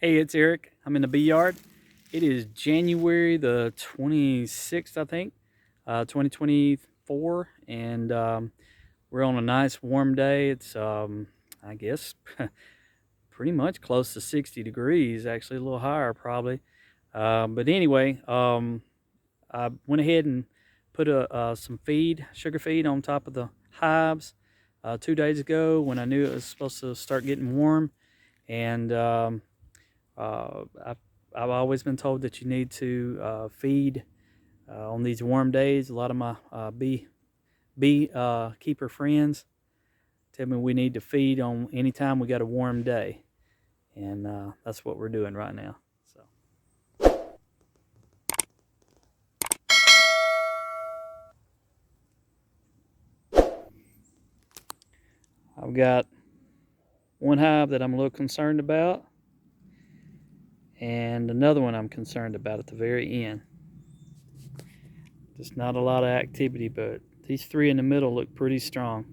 Hey, it's Eric. I'm in the bee yard. It is January the 26th, I think, 2024, and we're on a nice warm day. It's, I guess, pretty much close to 60 degrees, actually a little higher probably. But anyway, I went ahead and put some feed, sugar feed, on top of the hives 2 days ago when I knew it was supposed to start getting warm, and uh, I've, I've always been told that you need to feed on these warm days. A lot of my bee keeper friends tell me we need to feed on anytime we got a warm day, and that's what we're doing right now. So I've got one hive that I'm a little concerned about, and another one I'm concerned about at the very end. Just not a lot of activity, but these three in the middle look pretty strong.